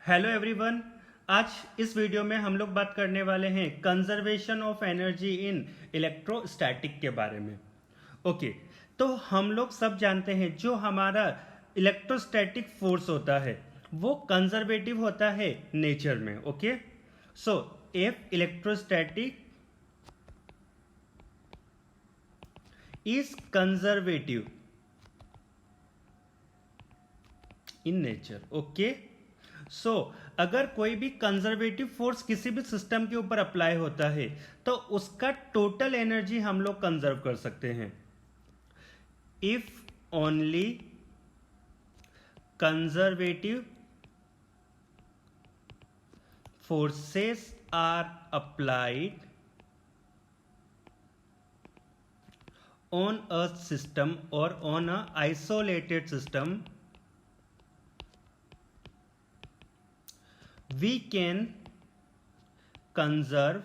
Hello everyone. आज इस video में हम लोग बात करने वाले हैं conservation of energy in electrostatic के बारे में। ओके, तो हम लोग सब जानते हैं जो हमारा इलेक्ट्रोस्टैटिक फोर्स होता है वो कंजर्वेटिव होता है नेचर में। Okay, so if electrostatic is conservative in nature. Okay, so अगर कोई भी कंजर्वेटिव फोर्स किसी भी सिस्टम के ऊपर अप्लाई होता है तो उसका टोटल एनर्जी हम लोग कंजर्व कर सकते हैं if only conservative forces are applied on a system और on a isolated system, we can conserve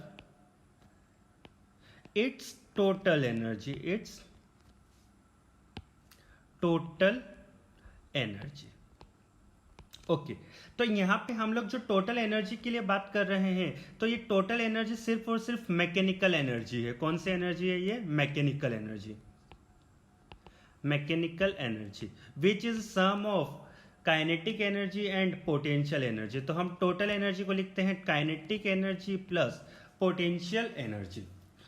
its total energy, okay. तो यहाँ पे हम लोग जो टोटल एनर्जी के लिए बात कर रहे हैं तो ये टोटल एनर्जी सिर्फ और सिर्फ मैकेनिकल एनर्जी है। कौन सी एनर्जी है ये? Mechanical energy which is sum of kinetic energy and potential energy. तो हम टोटल एनर्जी को लिखते हैं kinetic energy plus potential energy.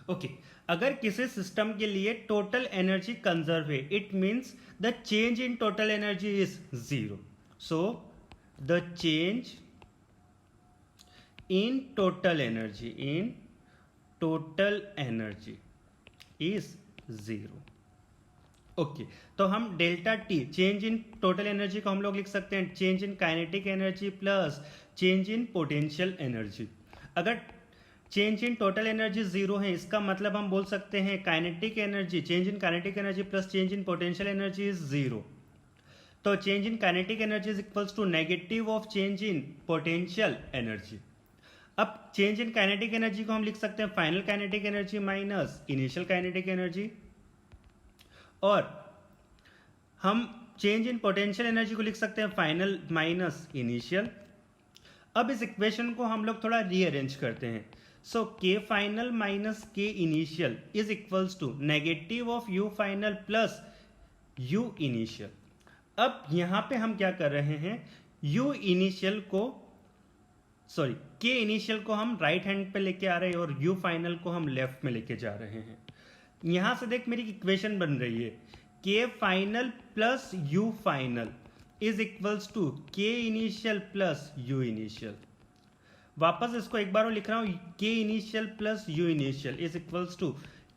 Okay, अगर किसी सिस्टम के लिए टोटल एनर्जी कंजर्व है it means the change in total energy is zero. So the change in total energy is zero. Okay, तो हम delta T change in total energy को हम लोग लिख सकते हैं change in kinetic energy plus change in potential energy. अगर change in total energy zero है इसका मतलब हम बोल सकते हैं kinetic energy change in kinetic energy plus change in potential energy is zero. तो change in kinetic energy is equals to negative of change in potential energy. अब change in kinetic energy को हम लिख सकते हैं final kinetic energy minus initial kinetic energy, और हम change in potential energy को लिख सकते हैं फाइनल माइनस इनिशियल। अब इस इक्वेशन को हम लोग थोड़ा रीअरेंज करते हैं। So K final minus K initial is equals to negative of U final plus U initial. अब यहां पे हम क्या कर रहे हैं, के इनिशियल को हम राइट हैंड पे लेके आ रहे हैं और यू फाइनल को हम लेफ्ट में लेके जा रहे हैं। यहां से देख मेरी इक्वेशन बन रही है K final plus U final is equals to K initial plus U initial. वापस इसको एक बार और लिख रहा हूं, K initial plus U initial is equals to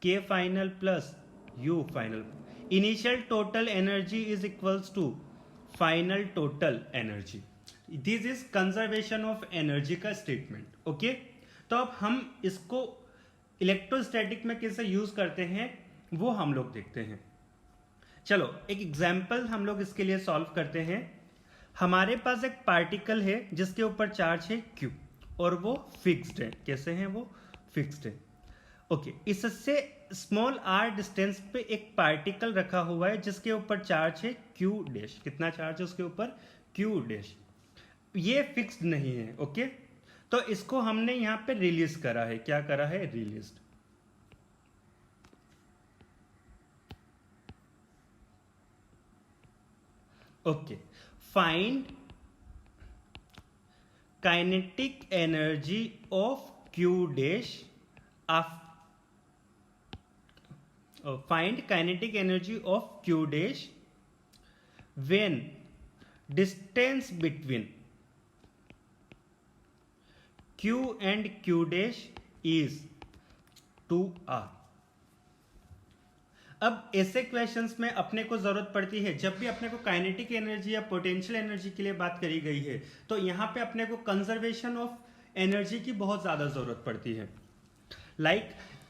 K final plus U final. Initial total energy is equals to final total energy. This is conservation of energy का statement. Okay, तो अब हम इसको इलेक्ट्रोस्टैटिक में कैसे यूज करते हैं वो हम लोग देखते हैं। चलो एक एग्जाम्पल हम लोग इसके लिए सॉल्व करते हैं। हमारे पास एक पार्टिकल है जिसके ऊपर चार्ज है Q और वो फिक्स्ड है। कैसे है वो? फिक्स्ड है। ओके, इससे स्मॉल r डिस्टेंस पे एक पार्टिकल रखा हुआ है जिसके ऊपर चार्ज है Q डैश। कितना चार्ज है उसके ऊपर? Q dash. ये फिक्स्ड नहीं है। ओके, तो इसको हमने यहां पे रिलीज करा है। क्या करा है? Released. Okay, find kinetic energy of Q dash find kinetic energy of Q dash when distance between Q and Q dash is 2r। अब ऐसे क्वेश्चंस में अपने को जरूरत पड़ती है जब भी अपने को काइनेटिक एनर्जी या पोटेंशियल एनर्जी के लिए बात करी गई है तो यहां पे अपने को कंजर्वेशन ऑफ एनर्जी की बहुत ज्यादा जरूरत पड़ती है।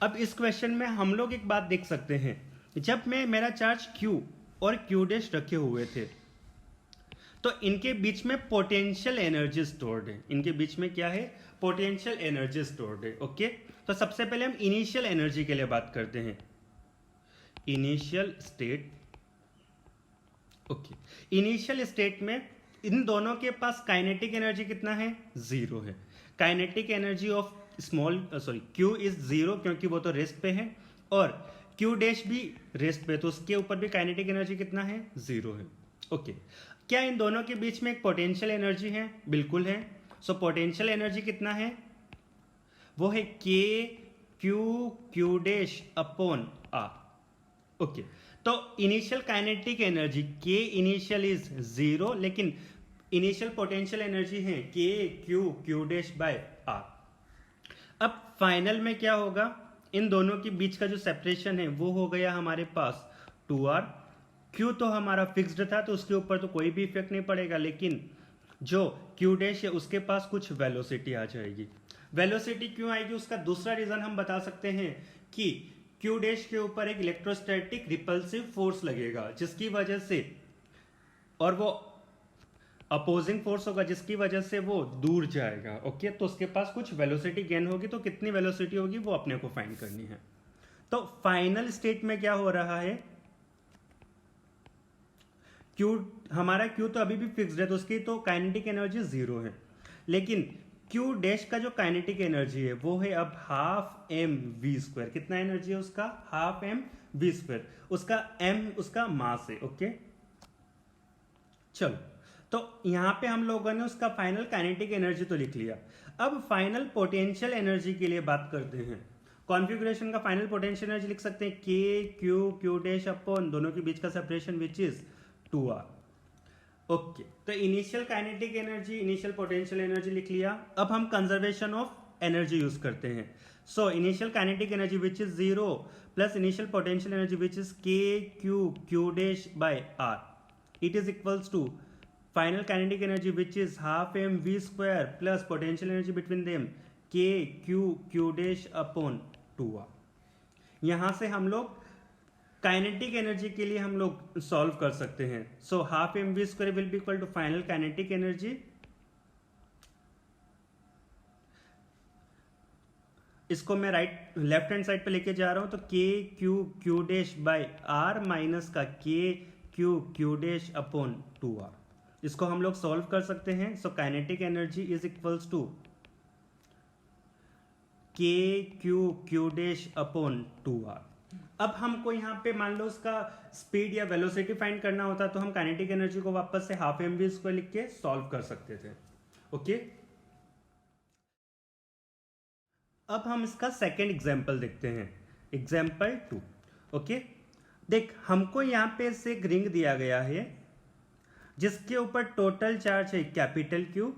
अब इस क्वेश्चन में हम लोग एक बात देख सकते हैं, जब मेरा चार्ज Q और Q डैश रखे हुए थे तो इनके बीच में पोटेंशियल एनर्जी स्टोर्ड है। इनके बीच में क्या है? पोटेंशियल एनर्जी स्टोर्ड है। ओके, तो सबसे पहले हम इनिशियल एनर्जी के लिए बात करते हैं। Initial state. Okay, initial state में इन दोनों के पास काइनेटिक एनर्जी कितना है, 0 है। Kinetic energy of Q is 0 क्योंकि वो तो रेस्ट पे है, और क्यू डैश भी रेस्ट पे, तो उसके ऊपर भी काइनेटिक एनर्जी कितना है, 0 है। ओके, क्या इन दोनों के बीच में एक पोटेंशियल एनर्जी है, बिल्कुल है। सो पोटेंशियल एनर्जी कितना है, वो है K Q dash upon R. Okay, तो initial kinetic energy K initial is 0, लेकिन इनिशियल पोटेंशियल एनर्जी है K Q dash by R. अब फाइनल में क्या होगा, इन दोनों के बीच का जो सेपरेशन है वो हो गया हमारे पास 2r। क्यू तो हमारा फिक्स्ड था तो उसके ऊपर तो कोई भी इफेक्ट नहीं पड़ेगा, लेकिन जो क्यू डैश है उसके पास कुछ वेलोसिटी आ जाएगी। वेलोसिटी क्यों आएगी, उसका दूसरा रीजन हम बता सकते हैं कि क्यू डैश के ऊपर एक इलेक्ट्रोस्टैटिक रिपल्सिव फोर्स लगेगा, जिसकी वजह से, और वो अपोजिंग फोर्स होगा जिसकी वजह से वो दूर जाएगा। ओके, तो उसके पास कुछ वेलोसिटी गेन होगी, तो कितनी वेलोसिटी होगी वो अपने को फाइंड करनी है। तो फाइनल स्टेट में क्या हो रहा है, हमारा क्यू तो अभी भी फिक्स्ड है, तो उसकी तो काइनेटिक एनर्जी 0 है, लेकिन क्यू डैश का जो काइनेटिक एनर्जी है वो है अब हाफ एम वी स्क्वायर। कितना एनर्जी है उसका, हाफ एम वी स्क्वायर। उसका एम उसका मास है। ओके, चलो, तो यहां पे हम लोगों ने उसका फाइनल काइनेटिक एनर्जी तो लिख लिया। अब फाइनल पोटेंशियल एनर्जी के लिए बात करते हैं। कॉन्फ़िगरेशन का फाइनल पोटेंशियल एनर्जी लिख सकते हैं के क्यू डैश अपॉन दोनों के बीच का separation which is 2r। Okay, तो initial kinetic energy, initial potential energy लिख लिया। अब हम कंजर्वेशन ऑफ एनर्जी यूज करते हैं। So initial kinetic energy which is 0 plus initial potential energy which is K Q dash by R, it is equals to final kinetic energy which is half M V square plus potential energy between them K Q dash upon 2r। यहां से हम लोग kinetic energy के लिए हम लोग solve कर सकते हैं। So half M V square will be equal to final kinetic energy, इसको मैं लेफ्ट हैंड साइड पे लेके जा रहा हूं, तो K Q dash by R minus का K Q dash upon 2r, इसको हम लोग सॉल्व कर सकते हैं। So kinetic energy is equals to K Q dash upon 2r। अब हमको यहाँ पे मान लो उसका स्पीड या वेलोसिटी फाइंड करना होता तो हम काइनेटिक एनर्जी को वापस से हाफ एम वी स्क्वायर लिख के सॉल्व कर सकते थे। ओके, अब हम इसका सेकेंड एग्जाम्पल देखते हैं, एग्जाम्पल 2। ओके, देख हमको यहाँ पे से एक रिंग दिया गया है जिसके ऊपर टोटल चार्ज है कैपिटल क्यू,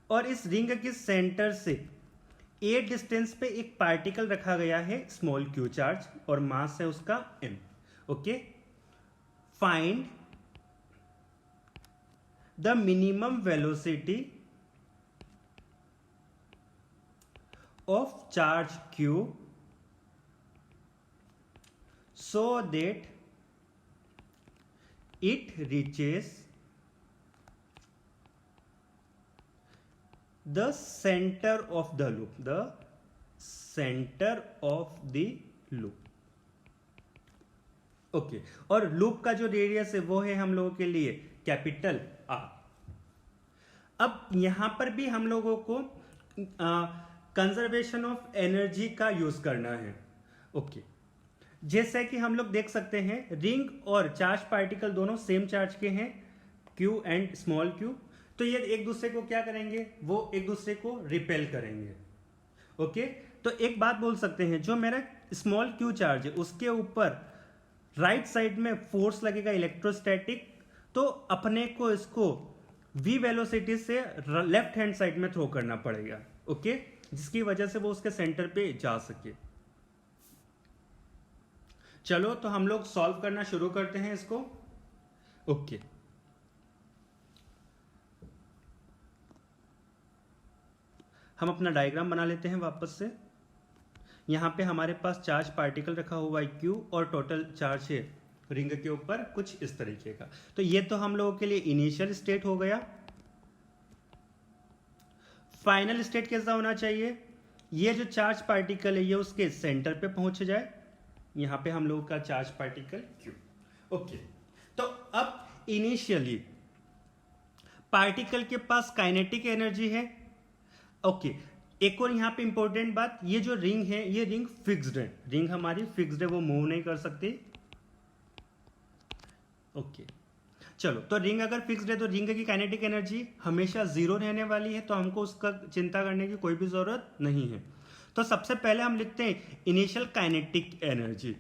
और इस रिंग के सेंटर से ए डिस्टेंस पे एक पार्टिकल रखा गया है स्मॉल क्यू चार्ज, और मास है उसका m। Okay, find the minimum velocity of charge q so that it reaches the center of the loop, the center of the loop। Okay, और लूप का जो रेडियस है वो है हम लोगों के लिए कैपिटल R। अब यहां पर भी हम लोगों को कंजर्वेशन ऑफ एनर्जी का यूज करना है। ओके, जैसे कि हम लोग देख सकते हैं रिंग और चार्ज पार्टिकल दोनों सेम चार्ज के हैं, क्यू एंड स्मॉल क्यू, तो ये एक दूसरे को क्या करेंगे, वो एक दूसरे को रिपेल करेंगे। ओके, तो एक बात बोल सकते हैं, जो मेरा स्मॉल क्यू चार्ज है उसके ऊपर राइट साइड में फोर्स लगेगा इलेक्ट्रोस्टैटिक, तो अपने को इसको v वेलोसिटी से लेफ्ट हैंड साइड में थ्रो करना पड़ेगा। ओके, जिसकी वजह से वो उसके सेंटर पे जा सके। चलो, तो हम लोग सॉल्व करना शुरू करते हैं इसको। ओके, हम अपना डायग्राम बना लेते हैं वापस से। यहां पे हमारे पास चार्ज पार्टिकल रखा हुआ है Q, और टोटल चार्ज है रिंग के ऊपर कुछ इस तरीके का। तो ये तो हम लोगों के लिए इनिशियल स्टेट हो गया। फाइनल स्टेट कैसा होना चाहिए, ये जो चार्ज पार्टिकल है ये उसके सेंटर पे पहुंच जाए। यहां पे हम लोगों का चार्ज पार्टिकल Q। ओके, तो अब इनिशियली पार्टिकल के पास काइनेटिक एनर्जी है। ओके, एक और यहाँ पे इंपॉर्टेंट बात, ये जो रिंग है ये रिंग फिक्स्ड है, रिंग हमारी फिक्स्ड है, वो मूव नहीं कर सकती। ओके चलो, तो रिंग अगर फिक्स्ड है तो रिंग की काइनेटिक एनर्जी हमेशा जीरो रहने वाली है, तो हमको उसका चिंता करने की कोई भी जरूरत नहीं है। तो सबसे पहले हम लिखते हैं इनिशियल काइनेटिक एनर्जी।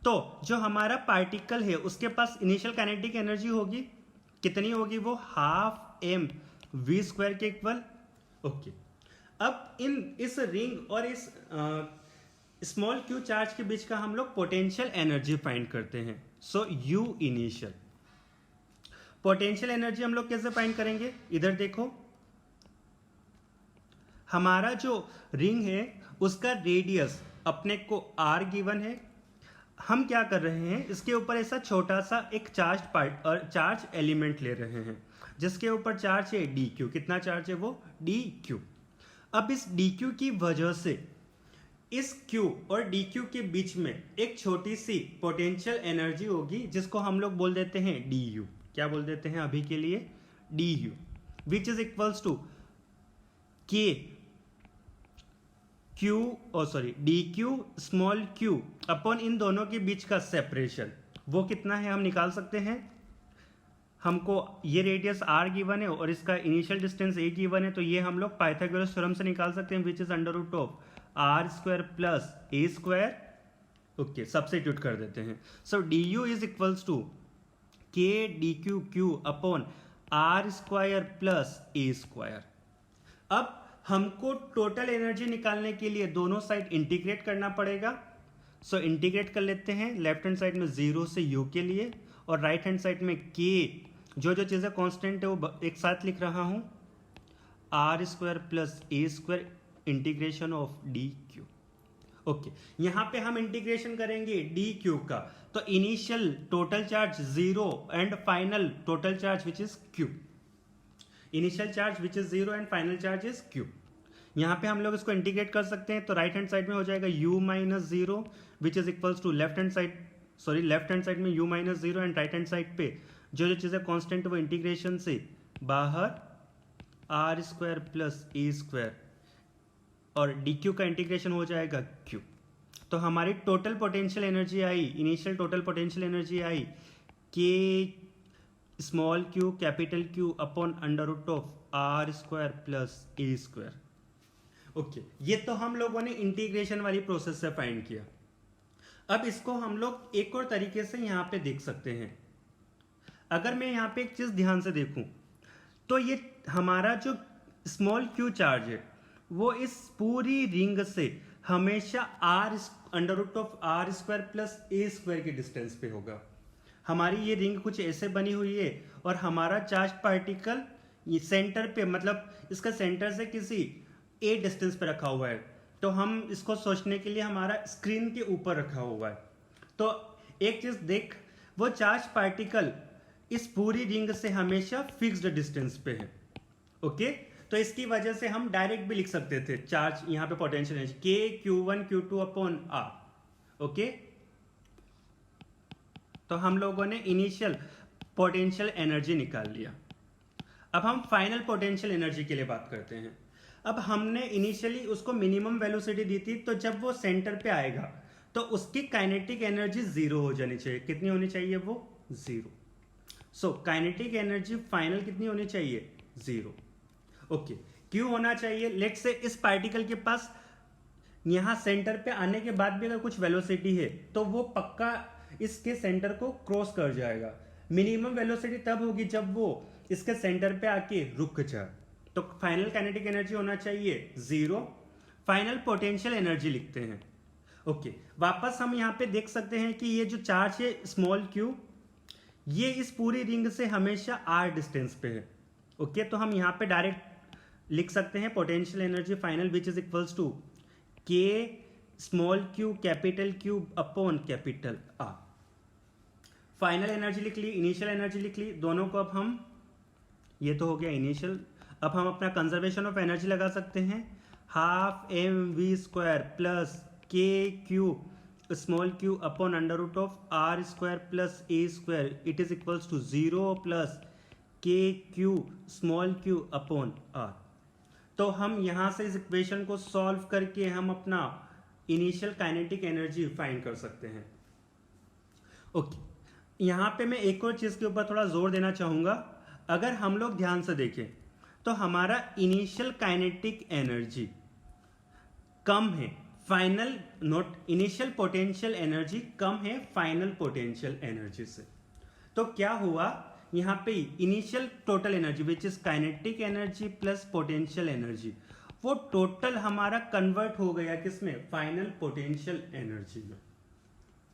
तो जो हमारा पार्टिकल है उसके पास इनिशियल काइनेटिक एनर्जी होगी, कितनी होगी वो, हाफ एम वी स्क्वायर के इक्वल। ओके, अब इस रिंग और इस स्मॉल क्यू चार्ज के बीच का हम लोग पोटेंशियल एनर्जी फाइंड करते हैं। So you initial. Potential energy हम लोग कैसे फाइंड करेंगे, इधर देखो, हमारा जो रिंग है उसका रेडियस अपने को आर गिवन है। हम क्या कर रहे हैं, इसके ऊपर ऐसा छोटा सा एक चार्ज एलिमेंट ले रहे हैं जिसके ऊपर चार्ज है डी क्यू। कितना चार्ज है वो, डी क्यू। अब इस डी क्यू की वजह से इस क्यू और डी क्यू के बीच में एक छोटी सी पोटेंशियल एनर्जी होगी जिसको हम लोग बोल देते हैं डी यू। क्या बोल देते हैं अभी के लिए, D U, which is equals to K Q D Q small Q upon इन दोनों के बीच का सेपरेशन, वो कितना है हम निकाल सकते हैं। हमको ये रेडियस r गिवन है और इसका इनिशियल डिस्टेंस a गिवन है, तो ये हम लोग पाइथागोरस थ्योरम से निकाल सकते हैं, which is under root of R square plus A square. Okay, substitute कर देते हैं। So D U is equals to K D Q Q upon R square plus A square. अब हमको टोटल एनर्जी निकालने के लिए दोनों साइड इंटीग्रेट करना पड़ेगा। सो इंटीग्रेट कर लेते हैं, लेफ्ट हैंड साइड में 0 से u के लिए और राइट हैंड साइड में k, जो चीज़ें कांस्टेंट है वो एक साथ लिख रहा हूं, R square plus A square integration of D Q. Okay, यहां पे हम इंटीग्रेशन करेंगे डी क्यू का, तो initial total charge 0 and final total charge which is Q. Initial charge which is 0 and final charge is Q. यहाँ पे हम लोग इसको इंटीग्रेट कर सकते हैं, तो राइट हैंड साइड में हो जाएगा u minus 0 which is equals to left hand side में u minus 0 and right hand side पे जो चीज़ें कांस्टेंट वो इंटीग्रेशन से बाहर R square plus A square और डी क्यू का इंटीग्रेशन हो जाएगा q। तो हमारी total potential energy I, initial total potential energy I k small Q capital Q upon under root of R square plus A square. Okay, ये तो हम लोगों ने इंटीग्रेशन वाली प्रोसेस से फाइंड किया। अब इसको हम लोग एक और तरीके से यहाँ पे देख सकते हैं। अगर मैं यहाँ पे एक चीज ध्यान से देखूं तो ये हमारा जो स्मॉल क्यू चार्ज है वो इस पूरी रिंग से हमेशा R under root of R square plus A square के डिस्टेंस पे होगा। हमारी ये रिंग कुछ ऐसे बनी हुई है और हमारा चार्ज पार्टिकल ये सेंटर पे, मतलब इसका सेंटर से किसी ए डिस्टेंस पे रखा हुआ है, तो हम इसको सोचने के लिए हमारा स्क्रीन के ऊपर रखा हुआ है। तो एक चीज देख, वो चार्ज पार्टिकल इस पूरी रिंग से हमेशा फिक्स्ड डिस्टेंस पे है। ओके, तो इसकी वजह से हम डायरेक्ट भी लिख सकते थे चार्ज, यहाँ पे पोटेंशियल एनर्जी के Q1 Q2 upon R. Okay, तो हम लोगों ने इनिशियल पोटेंशियल एनर्जी निकाल लिया। अब हम फाइनल पोटेंशियल एनर्जी के लिए बात करते हैं। अब हमने इनिशियली उसको मिनिमम वेलोसिटी दी थी, तो जब वो सेंटर पे आएगा तो उसकी काइनेटिक एनर्जी 0 हो जानी चाहिए। कितनी होनी चाहिए वो, 0। सो काइनेटिक एनर्जी फाइनल कितनी होनी चाहिए, 0। ओके, क्यों होना चाहिए, लेट्स से इस पार्टिकल के पास यहां सेंटर पे आने के बाद भी अगर कुछ वेलोसिटी है तो वो पक्का इसके सेंटर को क्रॉस कर जाएगा। मिनिमम वेलोसिटी तब होगी जब वो इसके सेंटर पे आके रुक जाए। तो फाइनल काइनेटिक एनर्जी होना चाहिए 0। फाइनल पोटेंशियल एनर्जी लिखते हैं। ओके, वापस हम यहाँ पे देख सकते हैं कि ये जो चार्ज है स्मॉल क्यू, ये इस पूरी रिंग से हमेशा r डिस्टेंस पे है। ओके, तो हम यहाँ पे डायरेक्ट लिख सकते हैं potential energy final which is equals to K small Q capital Q upon capital r। Final energy लिख ली, इनिशियल एनर्जी लिख ली, दोनों को अब हम, ये तो हो गया इनिशियल। अब हम अपना कंजर्वेशन ऑफ एनर्जी लगा सकते हैं, half M V square plus K Q small Q upon under root of R square plus A square, it is equals to 0 plus K Q small Q upon R. तो हम यहां से इस equation को solve करके हम अपना initial kinetic energy find कर सकते हैं। ओके, यहां पे मैं एक और चीज के ऊपर थोड़ा जोर देना चाहूंगा। अगर हम लोग ध्यान से देखें तो हमारा इनिशियल काइनेटिक एनर्जी कम है final, not initial potential energy कम है फाइनल पोटेंशियल एनर्जी से। तो क्या हुआ यहाँ पे initial total energy which is kinetic energy plus potential energy, वो टोटल हमारा कन्वर्ट हो गया किसमें, फाइनल पोटेंशियल एनर्जी में।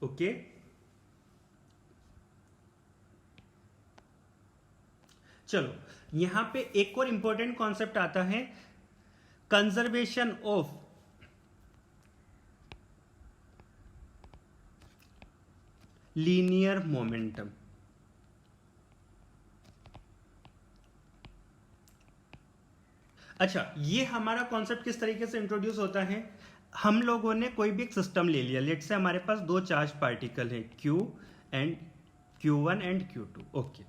ओके, चलो यहां पे एक और इंपॉर्टेंट कॉन्सेप्ट आता है, कंजर्वेशन ऑफ लीनियर मोमेंटम। अच्छा, ये हमारा कॉन्सेप्ट किस तरीके से इंट्रोड्यूस होता है, हम लोगों ने कोई भी एक सिस्टम ले लिया, लेट से हमारे पास दो चार्ज पार्टिकल हैं Q and Q1 and Q2। Okay,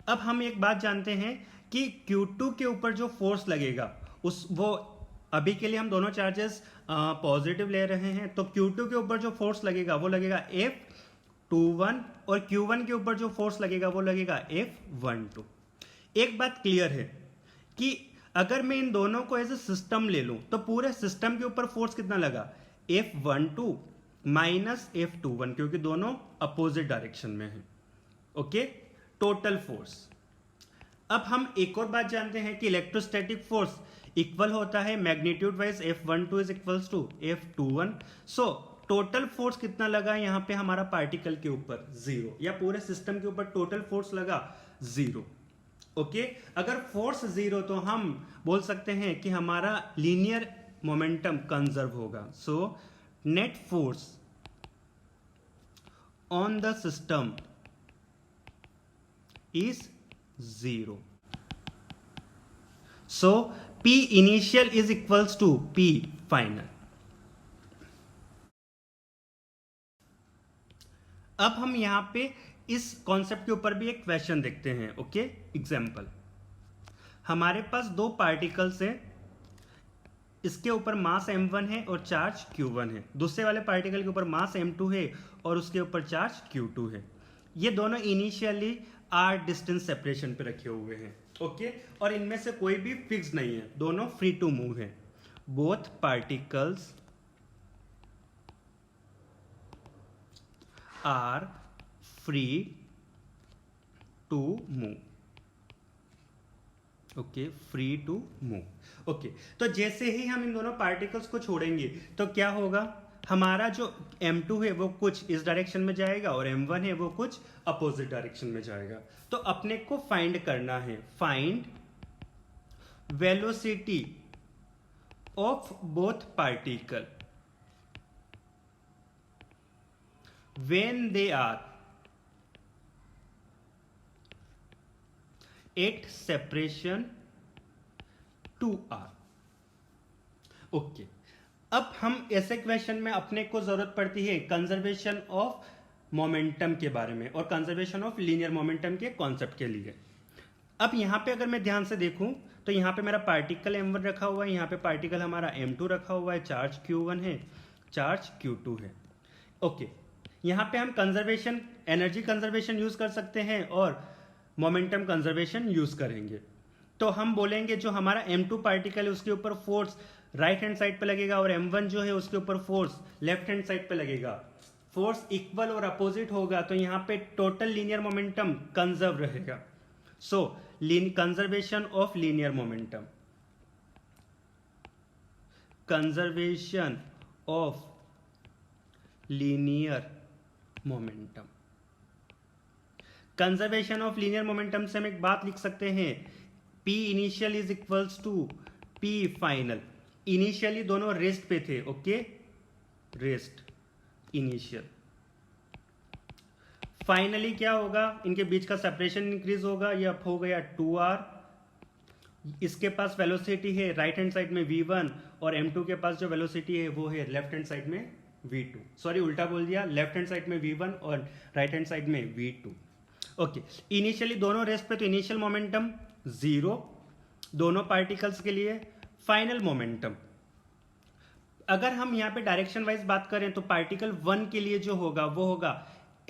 अब हम एक बात जानते हैं कि Q2 के ऊपर जो फोर्स लगेगा उस वो अभी के लिए हम दोनों चार्जेस पॉजिटिव ले रहे हैं, तो Q2 के ऊपर जो फोर्स लगेगा वो लगेगा F21 और Q1 के ऊपर जो फोर्स लगेगा वो लगेगा F12। एक बात क्लियर है कि अगर मैं इन दोनों को एज ए सिस्टम ले लूं तो पूरे सिस्टम के ऊपर फोर्स कितना लगा, F12 माइनस F21, क्योंकि दोनों अपोजिट डायरेक्शन में है। Okay, total force. अब हम एक और बात जानते हैं कि इलेक्ट्रोस्टैटिक फोर्स इक्वल होता है magnitude wise F12 is equals to F21। So total force कितना लगा यहाँ पे हमारा पार्टिकल के ऊपर, 0, या पूरे सिस्टम के ऊपर टोटल फोर्स लगा 0। ओके, अगर फोर्स 0 तो हम बोल सकते हैं कि हमारा लीनियर मोमेंटम कंजर्व होगा। So net force on the system is 0. So P initial is equals to P final. अब हम यहां पे इस कॉन्सेप्ट के ऊपर भी एक क्वेश्चन देखते हैं। ओके, एग्जाम्पल, हमारे पास दो पार्टिकल्स हैं, इसके ऊपर मास m1 है और चार्ज q1 है, दूसरे वाले पार्टिकल के ऊपर मास m2 है और उसके ऊपर चार्ज q2 है। ये दोनों इनिशियली r डिस्टेंस सेपरेशन पे रखे हुए हैं। ओके, और इनमें से कोई भी फिक्स नहीं है, दोनों फ्री टू मूव है। Both particles are free to move. Okay, free to move. Okay, तो जैसे ही हम इन दोनों पार्टिकल्स को छोड़ेंगे तो क्या होगा, हमारा जो m2 है वो कुछ इस डायरेक्शन में जाएगा और m1 है वो कुछ अपोजिट डायरेक्शन में जाएगा। तो अपने को फाइंड करना है, find velocity of both particle when they are at separation 2r। Okay, अब हम ऐसे क्वेश्चन में अपने को जरूरत पड़ती है कंजर्वेशन ऑफ मोमेंटम के बारे में और कंजर्वेशन ऑफ लीनियर मोमेंटम के कॉन्सेप्ट के लिए। अब यहां पे अगर मैं ध्यान से देखूं तो यहां पे मेरा पार्टिकल m1 रखा हुआ है, यहां पे पार्टिकल हमारा m2 रखा हुआ है, चार्ज q1 है, चार्ज q2 है। ओके, यहां पे हम कंजर्वेशन, एनर्जी कंजर्वेशन यूज कर सकते हैं और मोमेंटम कंजर्वेशन यूज करेंगे। तो हम बोलेंगे जो हमारा m2 पार्टिकल है उसके ऊपर फोर्स राइट हैंड साइड पे लगेगा और m1 जो है उसके ऊपर फोर्स लेफ्ट हैंड साइड पे लगेगा। फोर्स इक्वल और अपोजिट होगा तो यहां पे टोटल लीनियर मोमेंटम कंजर्व रहेगा। So conservation of linear momentum, conservation of linear momentum, conservation of linear momentum से हम एक बात लिख सकते हैं, P initial is equals to P final. Initially दोनों रेस्ट पे थे। ओके, रेस्ट इनिशियल, फाइनली क्या होगा, इनके बीच का सेपरेशन इंक्रीज होगा, ये अप हो गया 2r। इसके पास वेलोसिटी है राइट हैंड साइड में v1 और m2 के पास जो वेलोसिटी है वो है लेफ्ट हैंड साइड में v2। सॉरी, उल्टा बोल दिया, लेफ्ट हैंड साइड में v1 और राइट हैंड साइड में v2। ओके, इनिशियली दोनों रेस्ट पे तो इनिशियल मोमेंटम 0 दोनों पार्टिकल्स के लिए। फाइनल मोमेंटम, अगर हम यहाँ पे डायरेक्शन वाइज बात करें तो पार्टिकल 1 के लिए जो होगा वो होगा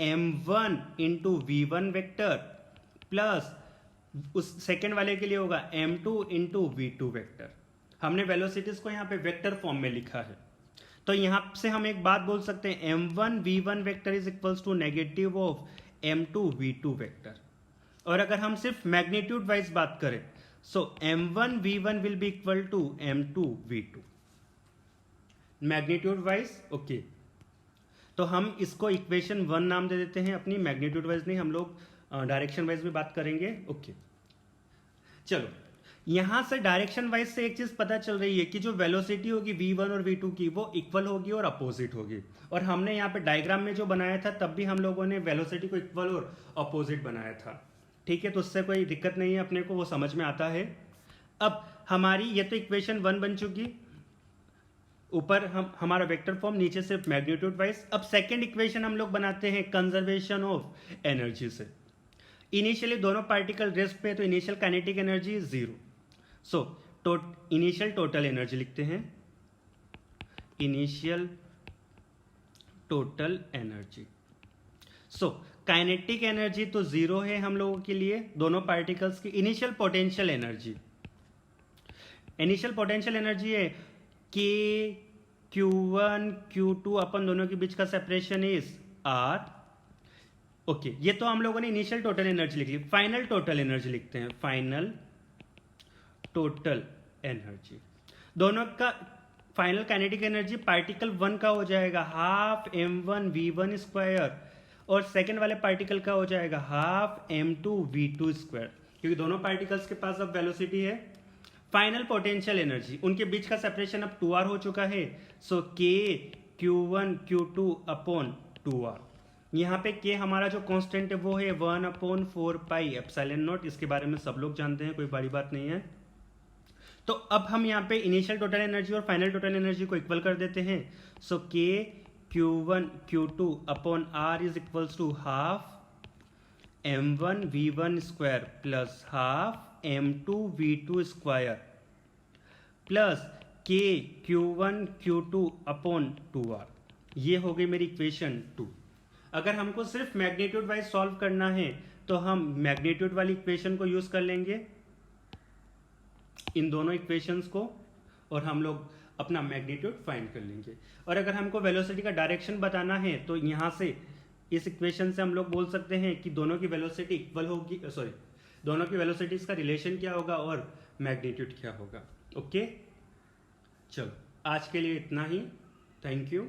m1 into v1 vector plus उस सेकेंड वाले के लिए होगा m2 इंटू v2 वेक्टर। हमने वेलोसिटीज को यहाँ पे वेक्टर फॉर्म में लिखा है, तो यहाँ से हम एक बात बोल सकते हैं m1 v1 vector is equals to negative of m2 v2 vector. और अगर हम सिर्फ मैग्नीट्यूड वाइज बात करें so m1 v1 will be equal to m2 v2 magnitude wise. Okay, तो हम इसको इक्वेशन 1 नाम दे देते हैं अपनी, मैग्नीट्यूड वाइज नहीं, हम लोग डायरेक्शन वाइज भी बात करेंगे। ओके, चलो यहां से डायरेक्शन वाइज से एक चीज पता चल रही है कि जो वेलोसिटी होगी v1 और v2 की वो इक्वल होगी और अपोजिट होगी। और हमने यहाँ पे डायग्राम में जो बनाया था तब भी हम लोगों ने वेलोसिटी को इक्वल और अपोजिट बनाया था, ठीक है, तो उससे कोई दिक्कत नहीं है, अपने को वो समझ में आता है। अब हमारी ये तो इक्वेशन 1 बन चुकी, ऊपर हमारा वेक्टर फॉर्म, नीचे सिर्फ मैग्नीट्यूड वाइज। अब सेकेंड इक्वेशन हम लोग बनाते हैं कंजर्वेशन ऑफ एनर्जी से। इनिशियली दोनों पार्टिकल रेस्ट पे, तो initial kinetic energy 0, so initial total energy लिखते हैं, इनिशियल टोटल एनर्जी। सो काइनेटिक एनर्जी तो 0 है हम लोगों के लिए दोनों पार्टिकल्स की। Initial potential energy, initial potential energy है k q1 q2 अपन दोनों के बीच का सेपरेशन इज r। ओके, ये तो हम लोगों ने इनिशियल टोटल एनर्जी लिख ली। फाइनल टोटल एनर्जी लिखते हैं, फाइनल टोटल एनर्जी। दोनों का फाइनल काइनेटिक एनर्जी पार्टिकल 1 का हो जाएगा हाफ m1 v1 स्क्वायर और सेकेंड वाले पार्टिकल का हो जाएगा हाफ m2 v2 स्क्वायर, क्योंकि दोनों पार्टिकल्स के पास अब वेलोसिटी है। फाइनल पोटेंशियल एनर्जी, उनके बीच का सेपरेशन अब 2r हो चुका है, सो k q1 q2 upon 2r। यहाँ पे k हमारा जो कांस्टेंट है वो है 1/4 पाई एप्सिलॉन नॉट, इसके बारे में सब लोग जानते हैं, कोई बड़ी बात नहीं है। तो अब हम यहाँ पे इनिशियल टोटल एनर्जी और फाइनल टोटल एनर्जी को इक्वल कर देते हैं, so k q1 q2 upon r is equals to half m1 v1 square plus half m2 v2 square plus k q1 q2 upon 2r। ये हो गई मेरी equation 2। अगर हमको सिर्फ मैग्नीट्यूड वाइज सॉल्व करना है तो हम मैग्नीट्यूड वाली इक्वेशन को यूज कर लेंगे, इन दोनों इक्वेशंस को, और हम लोग अपना मैग्नीट्यूड फाइंड कर लेंगे। और अगर हमको वेलोसिटी का डायरेक्शन बताना है तो यहाँ से इस इक्वेशन से हम लोग बोल सकते हैं कि दोनों की वेलोसिटी इक्वल होगी, सॉरी दोनों की वेलोसिटीज का रिलेशन क्या होगा और मैग्नीट्यूड क्या होगा। ओके, चलो आज के लिए इतना ही, थैंक यू।